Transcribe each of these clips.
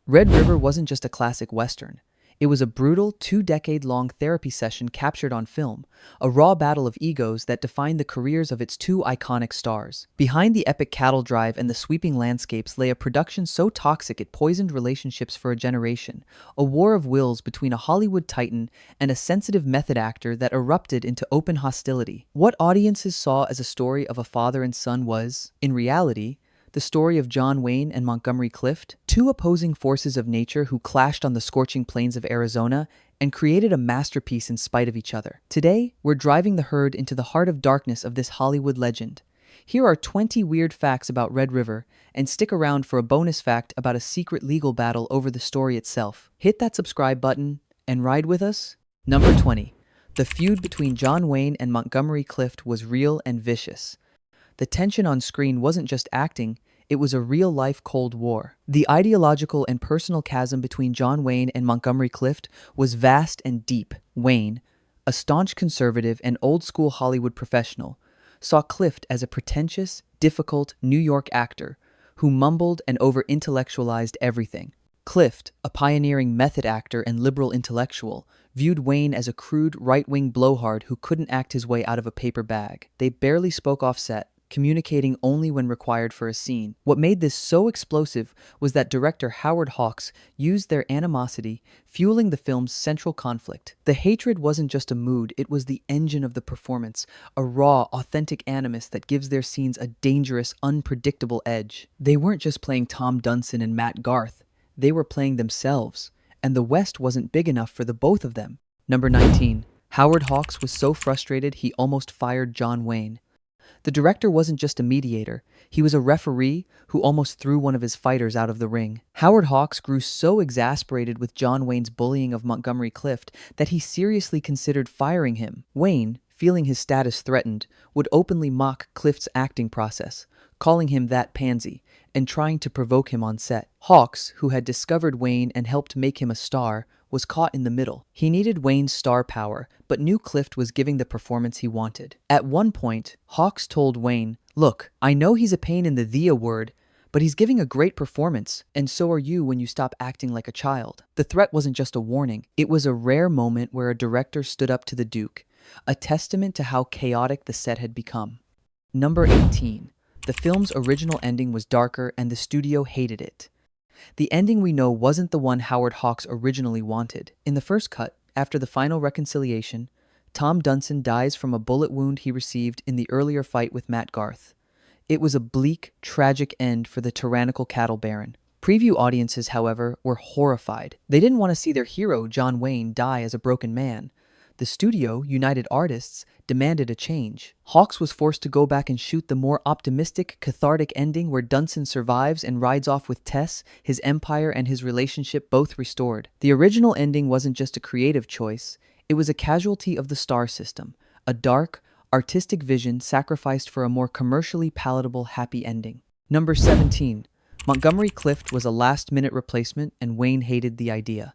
Red River wasn't just a classic Western. It was a brutal, two-decade-long therapy session captured on film, a raw battle of egos that defined the careers of its two iconic stars. Behind the epic cattle drive and the sweeping landscapes lay a production so toxic it poisoned relationships for a generation, a war of wills between a Hollywood titan and a sensitive method actor that erupted into open hostility. What audiences saw as a story of a father and son was, in reality, the story of John Wayne and Montgomery Clift, two opposing forces of nature who clashed on the scorching plains of Arizona and created a masterpiece in spite of each other. Today, we're driving the herd into the heart of darkness of this Hollywood legend. Here are 20 weird facts about Red River, and stick around for a bonus fact about a secret legal battle over the story itself. Hit that subscribe button and ride with us. Number 20. The feud between John Wayne and Montgomery Clift was real and vicious. The tension on screen wasn't just acting, it was a real-life Cold War. The ideological and personal chasm between John Wayne and Montgomery Clift was vast and deep. Wayne, a staunch conservative and old-school Hollywood professional, saw Clift as a pretentious, difficult New York actor who mumbled and over-intellectualized everything. Clift, a pioneering method actor and liberal intellectual, viewed Wayne as a crude, right-wing blowhard who couldn't act his way out of a paper bag. They barely spoke off set, communicating only when required for a scene. What made this so explosive was that director Howard Hawks used their animosity, fueling the film's central conflict. The hatred wasn't just a mood, it was the engine of the performance, a raw, authentic animus that gives their scenes a dangerous, unpredictable edge. They weren't just playing Tom Dunson and Matt Garth, they were playing themselves, and the West wasn't big enough for the both of them. Number 19. Howard Hawks was so frustrated he almost fired John Wayne. The director wasn't just a mediator, he was a referee who almost threw one of his fighters out of the ring. Howard Hawks grew so exasperated with John Wayne's bullying of Montgomery Clift that he seriously considered firing him. Wayne, feeling his status threatened, would openly mock Clift's acting process, calling him that pansy, and trying to provoke him on set. Hawks, who had discovered Wayne and helped make him a star, was caught in the middle. He needed Wayne's star power, but knew Clift was giving the performance he wanted. At one point, Hawks told Wayne, "Look, I know he's a pain in the word, but he's giving a great performance, and so are you when you stop acting like a child." The threat wasn't just a warning, it was a rare moment where a director stood up to the Duke, a testament to how chaotic the set had become. Number 18. The film's original ending was darker and the studio hated it. The ending we know wasn't the one Howard Hawks originally wanted. In the first cut, after the final reconciliation, Tom Dunson dies from a bullet wound he received in the earlier fight with Matt Garth. It was a bleak, tragic end for the tyrannical cattle baron. Preview audiences, however, were horrified. They didn't want to see their hero, John Wayne, die as a broken man. The studio, United Artists, demanded a change. Hawks was forced to go back and shoot the more optimistic, cathartic ending where Dunson survives and rides off with Tess, his empire and his relationship both restored. The original ending wasn't just a creative choice, it was a casualty of the star system, a dark, artistic vision sacrificed for a more commercially palatable happy ending. Number 17. Montgomery Clift was a last-minute replacement and Wayne hated the idea.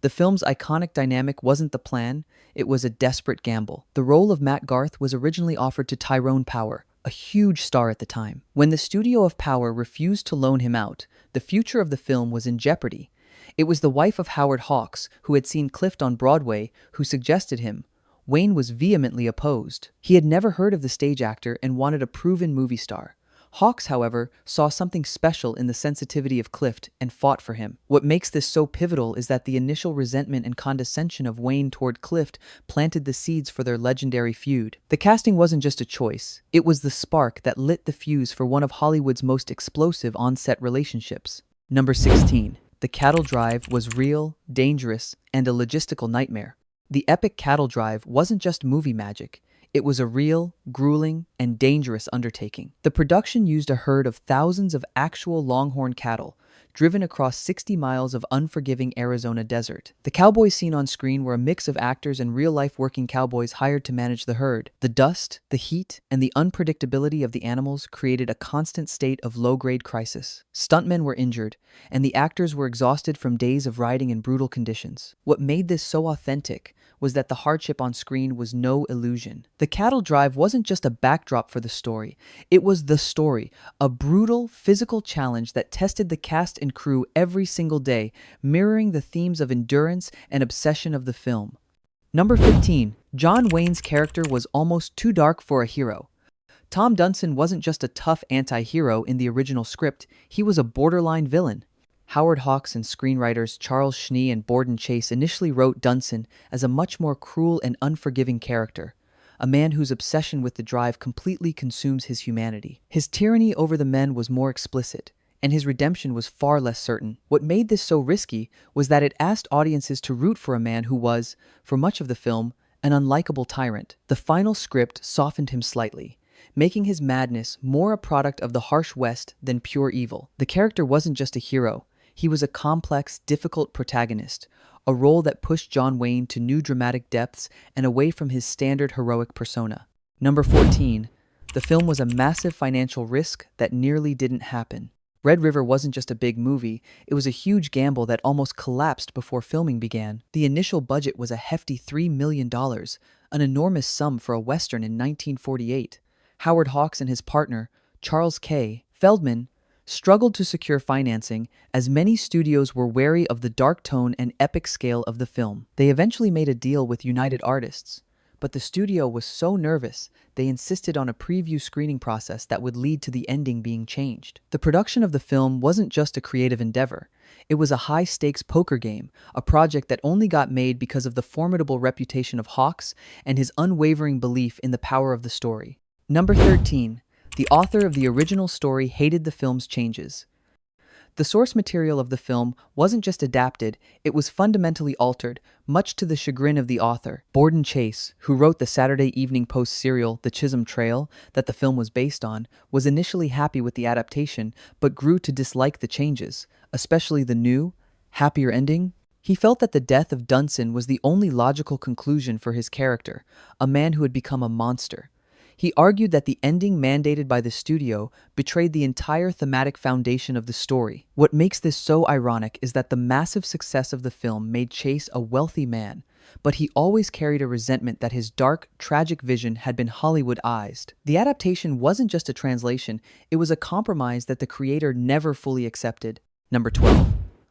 The film's iconic dynamic wasn't the plan, it was a desperate gamble. The role of Matt Garth was originally offered to Tyrone Power, a huge star at the time. When the studio of Power refused to loan him out, the future of the film was in jeopardy. It was the wife of Howard Hawks, who had seen Clift on Broadway, who suggested him. Wayne was vehemently opposed. He had never heard of the stage actor and wanted a proven movie star. Hawks, however, saw something special in the sensitivity of Clift and fought for him. What makes this so pivotal is that the initial resentment and condescension of Wayne toward Clift planted the seeds for their legendary feud. The casting wasn't just a choice, it was the spark that lit the fuse for one of Hollywood's most explosive on-set relationships. Number 16. The cattle drive was real, dangerous, and a logistical nightmare. The epic cattle drive wasn't just movie magic. It was a real, grueling, and dangerous undertaking. The production used a herd of thousands of actual longhorn cattle, driven across 60 miles of unforgiving Arizona desert. The cowboys seen on screen were a mix of actors and real-life working cowboys hired to manage the herd. The dust, the heat, and the unpredictability of the animals created a constant state of low-grade crisis. Stuntmen were injured, and the actors were exhausted from days of riding in brutal conditions. What made this so authentic was that the hardship on screen was no illusion. The cattle drive wasn't just a backdrop for the story, it was the story, a brutal physical challenge that tested the cast and crew every single day, mirroring the themes of endurance and obsession of the film. Number 15. John Wayne's character was almost too dark for a hero. Tom Dunson wasn't just a tough anti-hero in the original script, he was a borderline villain. Howard Hawks and screenwriters Charles Schnee and Borden Chase initially wrote Dunson as a much more cruel and unforgiving character, a man whose obsession with the drive completely consumes his humanity. His tyranny over the men was more explicit, and his redemption was far less certain. What made this so risky was that it asked audiences to root for a man who was, for much of the film, an unlikable tyrant. The final script softened him slightly, making his madness more a product of the harsh West than pure evil. The character wasn't just a hero, he was a complex, difficult protagonist, a role that pushed John Wayne to new dramatic depths and away from his standard heroic persona. Number 14. The film was a massive financial risk that nearly didn't happen. Red River wasn't just a big movie, it was a huge gamble that almost collapsed before filming began. The initial budget was a hefty $3 million, an enormous sum for a Western in 1948. Howard Hawks and his partner, Charles K. Feldman, struggled to secure financing as many studios were wary of the dark tone and epic scale of the film. They eventually made a deal with United Artists, but the studio was so nervous they insisted on a preview screening process that would lead to the ending being changed. The production of the film wasn't just a creative endeavor, it was a high-stakes poker game, a project that only got made because of the formidable reputation of Hawks and his unwavering belief in the power of the story. Number 13. The author of the original story hated the film's changes. The source material of the film wasn't just adapted, it was fundamentally altered, much to the chagrin of the author. Borden Chase, who wrote the Saturday Evening Post serial The Chisholm Trail that the film was based on, was initially happy with the adaptation, but grew to dislike the changes, especially the new, happier ending. He felt that the death of Dunson was the only logical conclusion for his character, a man who had become a monster. He argued that the ending mandated by the studio betrayed the entire thematic foundation of the story. What makes this so ironic is that the massive success of the film made Chase a wealthy man, but he always carried a resentment that his dark, tragic vision had been Hollywoodized. The adaptation wasn't just a translation, it was a compromise that the creator never fully accepted. Number 12.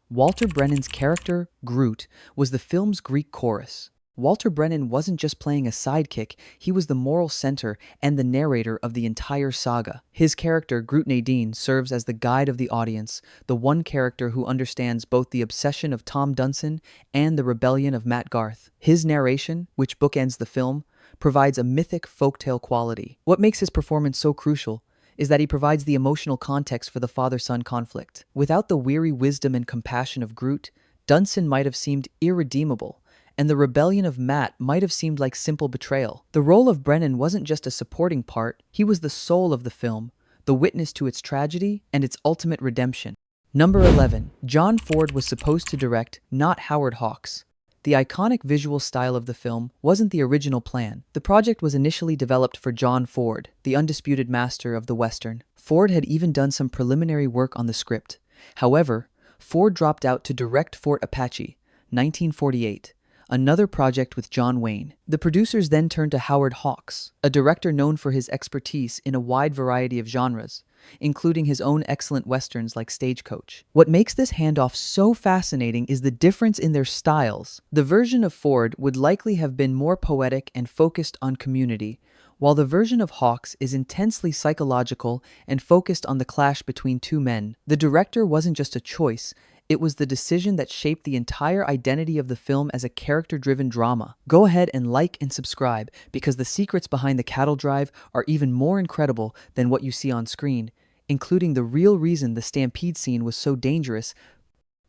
Walter Brennan's character, Groot, was the film's Greek chorus. Walter Brennan wasn't just playing a sidekick, he was the moral center and the narrator of the entire saga. His character, Groot Nadine, serves as the guide of the audience, the one character who understands both the obsession of Tom Dunson and the rebellion of Matt Garth. His narration, which bookends the film, provides a mythic folktale quality. What makes his performance so crucial is that he provides the emotional context for the father-son conflict. Without the weary wisdom and compassion of Groot, Dunson might have seemed irredeemable, and the rebellion of Matt might have seemed like simple betrayal. The role of Brennan wasn't just a supporting part, he was the soul of the film, the witness to its tragedy and its ultimate redemption. Number 11. John Ford was supposed to direct, not Howard Hawks. The iconic visual style of the film wasn't the original plan. The project was initially developed for John Ford, the undisputed master of the Western. Ford had even done some preliminary work on the script. However, Ford dropped out to direct Fort Apache, 1948. Another project with John Wayne. The producers then turned to Howard Hawks, a director known for his expertise in a wide variety of genres, including his own excellent westerns like Stagecoach. What makes this handoff so fascinating is the difference in their styles. The version of Ford would likely have been more poetic and focused on community, while the version of Hawks is intensely psychological and focused on the clash between two men. The director wasn't just a choice, it was the decision that shaped the entire identity of the film as a character-driven drama. Go ahead and like and subscribe, because the secrets behind the cattle drive are even more incredible than what you see on screen, including the real reason the stampede scene was so dangerous.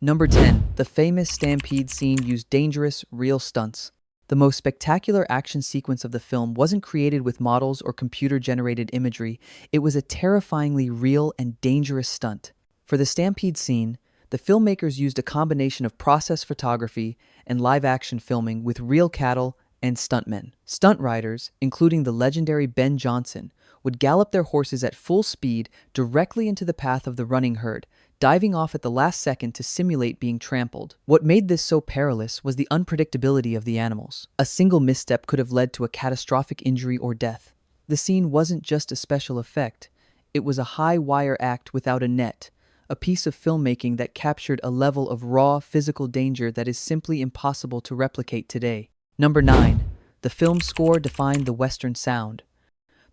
Number 10. The famous stampede scene used dangerous, real stunts. The most spectacular action sequence of the film wasn't created with models or computer-generated imagery, it was a terrifyingly real and dangerous stunt. For the stampede scene, the filmmakers used a combination of process photography and live-action filming with real cattle and stuntmen. Stunt riders, including the legendary Ben Johnson, would gallop their horses at full speed directly into the path of the running herd, diving off at the last second to simulate being trampled. What made this so perilous was the unpredictability of the animals. A single misstep could have led to a catastrophic injury or death. The scene wasn't just a special effect, it was a high-wire act without a net, a piece of filmmaking that captured a level of raw physical danger that is simply impossible to replicate today. Number 9. The film's score defined the Western sound.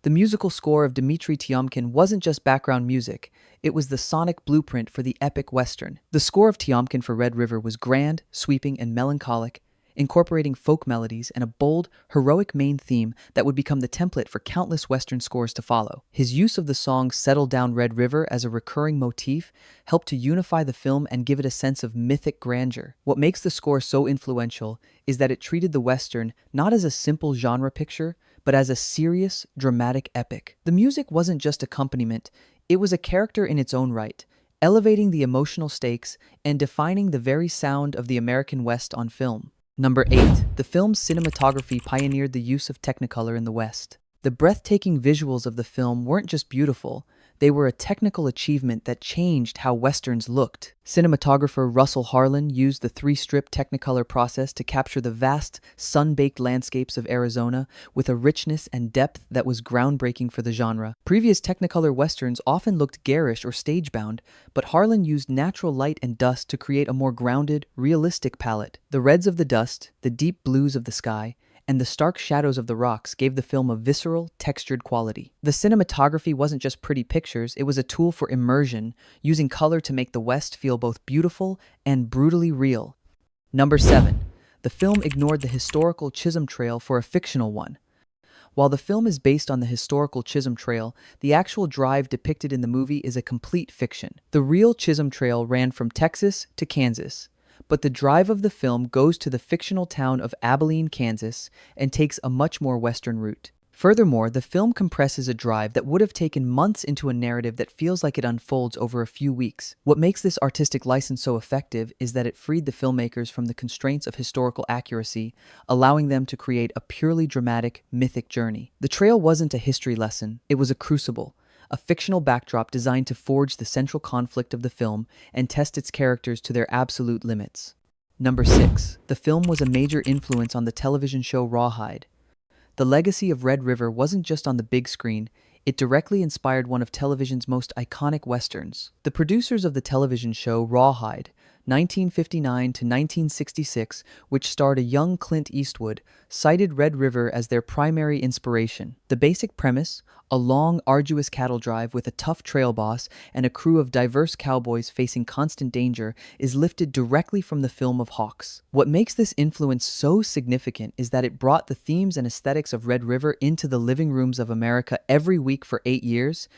The musical score of Dmitri Tiomkin wasn't just background music, it was the sonic blueprint for the epic Western. The score of Tiomkin for Red River was grand, sweeping, and melancholic, incorporating folk melodies and a bold, heroic main theme that would become the template for countless Western scores to follow. His use of the song Settle Down Red River as a recurring motif helped to unify the film and give it a sense of mythic grandeur. What makes the score so influential is that it treated the Western not as a simple genre picture, but as a serious, dramatic epic. The music wasn't just accompaniment, it was a character in its own right, elevating the emotional stakes and defining the very sound of the American West on film. Number 8. The film's cinematography pioneered the use of Technicolor in the West. The breathtaking visuals of the film weren't just beautiful, they were a technical achievement that changed how Westerns looked. Cinematographer Russell Harlan used the 3-strip Technicolor process to capture the vast, sun-baked landscapes of Arizona with a richness and depth that was groundbreaking for the genre. Previous Technicolor Westerns often looked garish or stage-bound, but Harlan used natural light and dust to create a more grounded, realistic palette. The reds of the dust, the deep blues of the sky, and the stark shadows of the rocks gave the film a visceral, textured quality. The cinematography wasn't just pretty pictures, it was a tool for immersion, using color to make the West feel both beautiful and brutally real. Number 7. The film ignored the historical Chisholm Trail for a fictional one. While the film is based on the historical Chisholm Trail, the actual drive depicted in the movie is a complete fiction. The real Chisholm Trail ran from Texas to Kansas, but the drive of the film goes to the fictional town of Abilene, Kansas, and takes a much more Western route. Furthermore, the film compresses a drive that would have taken months into a narrative that feels like it unfolds over a few weeks. What makes this artistic license so effective is that it freed the filmmakers from the constraints of historical accuracy, allowing them to create a purely dramatic, mythic journey. The trail wasn't a history lesson, it was a crucible, a fictional backdrop designed to forge the central conflict of the film and test its characters to their absolute limits. Number 6. The film was a major influence on the television show Rawhide. The legacy of Red River wasn't just on the big screen, it directly inspired one of television's most iconic westerns. The producers of the television show Rawhide, 1959 to 1966, which starred a young Clint Eastwood, cited Red River as their primary inspiration. The basic premise, a long, arduous cattle drive with a tough trail boss and a crew of diverse cowboys facing constant danger, is lifted directly from the film of Hawks. What makes this influence so significant is that it brought the themes and aesthetics of Red River into the living rooms of America every week for 8 years,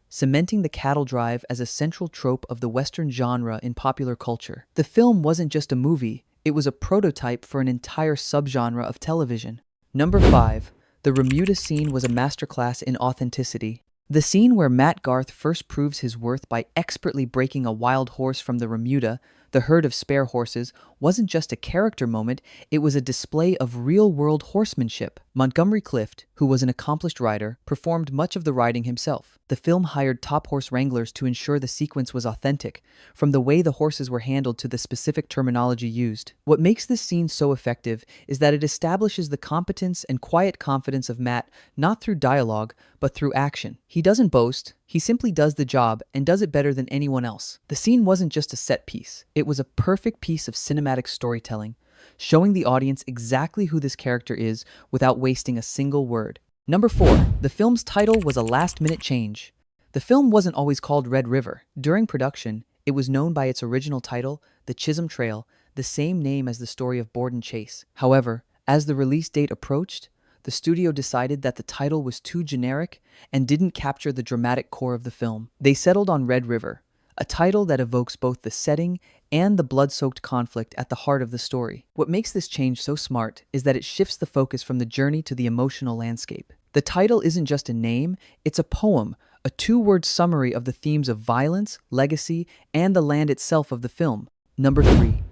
cementing the cattle drive as a central trope of the Western genre in popular culture. The film wasn't just a movie, it was a prototype for an entire subgenre of television. Number 5. The Remuda scene was a masterclass in authenticity. The scene where Matt Garth first proves his worth by expertly breaking a wild horse from the Remuda, the herd of spare horses, wasn't just a character moment, it was a display of real-world horsemanship. Montgomery Clift, who was an accomplished rider, performed much of the riding himself. The film hired top horse wranglers to ensure the sequence was authentic, from the way the horses were handled to the specific terminology used. What makes this scene so effective is that it establishes the competence and quiet confidence of Matt not through dialogue, but through action. He doesn't boast, he simply does the job and does it better than anyone else. The scene wasn't just a set piece, it was a perfect piece of cinematic storytelling, showing the audience exactly who this character is without wasting a single word. Number 4. The film's title was a last-minute change. The film wasn't always called Red River. During production, it was known by its original title, The Chisholm Trail, the same name as the story of Borden Chase. However, as the release date approached, the studio decided that the title was too generic and didn't capture the dramatic core of the film. They settled on Red River, a title that evokes both the setting and the blood-soaked conflict at the heart of the story. What makes this change so smart is that it shifts the focus from the journey to the emotional landscape. The title isn't just a name, it's a poem, a 2-word summary of the themes of violence, legacy, and the land itself of the film. Number 3.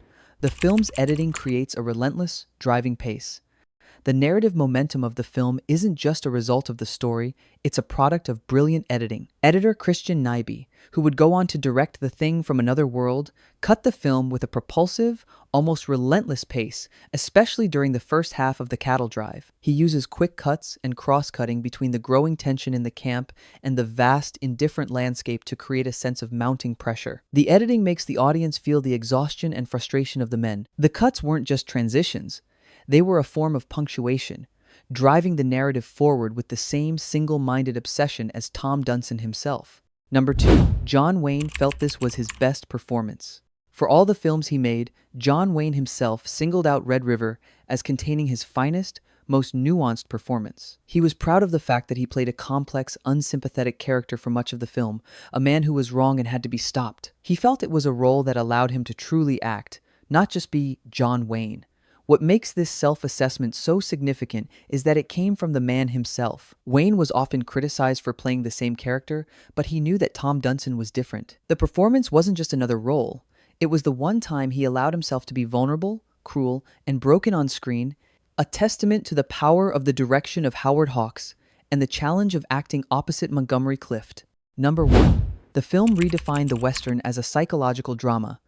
The film's editing creates a relentless, driving pace. The narrative momentum of the film isn't just a result of the story, it's a product of brilliant editing. Editor Christian Nyby, who would go on to direct The Thing from Another World, cut the film with a propulsive, almost relentless pace, especially during the first half of the cattle drive. He uses quick cuts and cross-cutting between the growing tension in the camp and the vast, indifferent landscape to create a sense of mounting pressure. The editing makes the audience feel the exhaustion and frustration of the men. The cuts weren't just transitions. They were a form of punctuation, driving the narrative forward with the same single-minded obsession as Tom Dunson himself. Number 2. John Wayne felt this was his best performance. For all the films he made, John Wayne himself singled out Red River as containing his finest, most nuanced performance. He was proud of the fact that he played a complex, unsympathetic character for much of the film, a man who was wrong and had to be stopped. He felt it was a role that allowed him to truly act, not just be John Wayne. What makes this self-assessment so significant is that it came from the man himself. Wayne was often criticized for playing the same character, but he knew that Tom Dunson was different. The performance wasn't just another role. It was the one time he allowed himself to be vulnerable, cruel, and broken on screen, a testament to the power of the direction of Howard Hawks and the challenge of acting opposite Montgomery Clift. Number 1. The film redefined the Western as a psychological drama.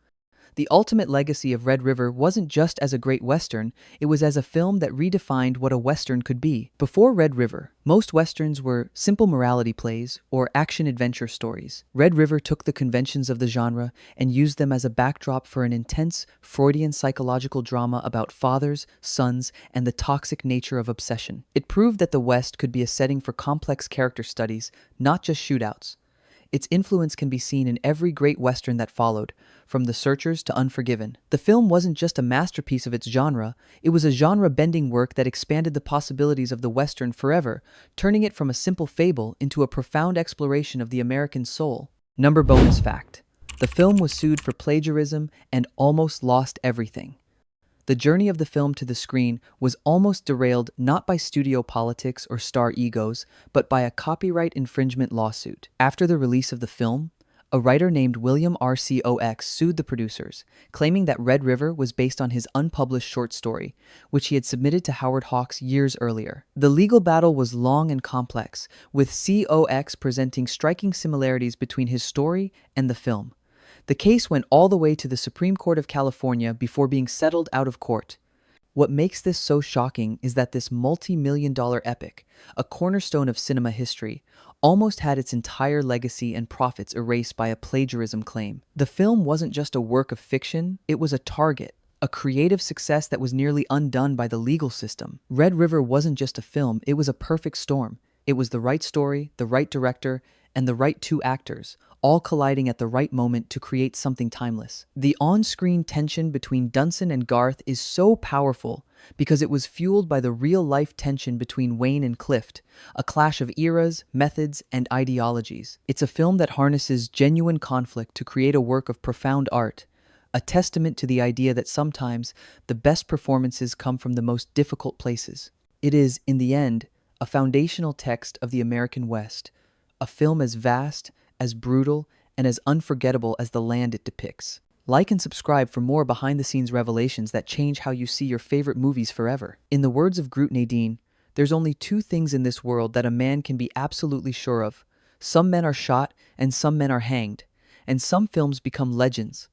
The ultimate legacy of Red River wasn't just as a great Western, it was as a film that redefined what a Western could be. Before Red River, most Westerns were simple morality plays or action-adventure stories. Red River took the conventions of the genre and used them as a backdrop for an intense, Freudian psychological drama about fathers, sons, and the toxic nature of obsession. It proved that the West could be a setting for complex character studies, not just shootouts. Its influence can be seen in every great Western that followed, from The Searchers to Unforgiven. The film wasn't just a masterpiece of its genre, it was a genre-bending work that expanded the possibilities of the Western forever, turning it from a simple fable into a profound exploration of the American soul. Number bonus fact. The film was sued for plagiarism and almost lost everything. The journey of the film to the screen was almost derailed not by studio politics or star egos, but by a copyright infringement lawsuit. After the release of the film, a writer named William R.C.O.X. sued the producers, claiming that Red River was based on his unpublished short story, which he had submitted to Howard Hawks years earlier. The legal battle was long and complex, with C.O.X. presenting striking similarities between his story and the film. The case went all the way to the Supreme Court of California before being settled out of court. What makes this so shocking is that this multi-million-dollar epic, a cornerstone of cinema history, almost had its entire legacy and profits erased by a plagiarism claim. The film wasn't just a work of fiction, it was a target, a creative success that was nearly undone by the legal system. Red River wasn't just a film, it was a perfect storm. It was the right story, the right director, and the right two actors, all colliding at the right moment to create something timeless. The on-screen tension between Dunson and Garth is so powerful because it was fueled by the real-life tension between Wayne and Clift, a clash of eras, methods, and ideologies. It's a film that harnesses genuine conflict to create a work of profound art, a testament to the idea that sometimes the best performances come from the most difficult places. It is, in the end, a foundational text of the American West, a film as vast, as brutal, and as unforgettable as the land it depicts. Like and subscribe for more behind-the-scenes revelations that change how you see your favorite movies forever. In the words of Groot Nadine, there's only two things in this world that a man can be absolutely sure of. Some men are shot, and some men are hanged, and some films become legends,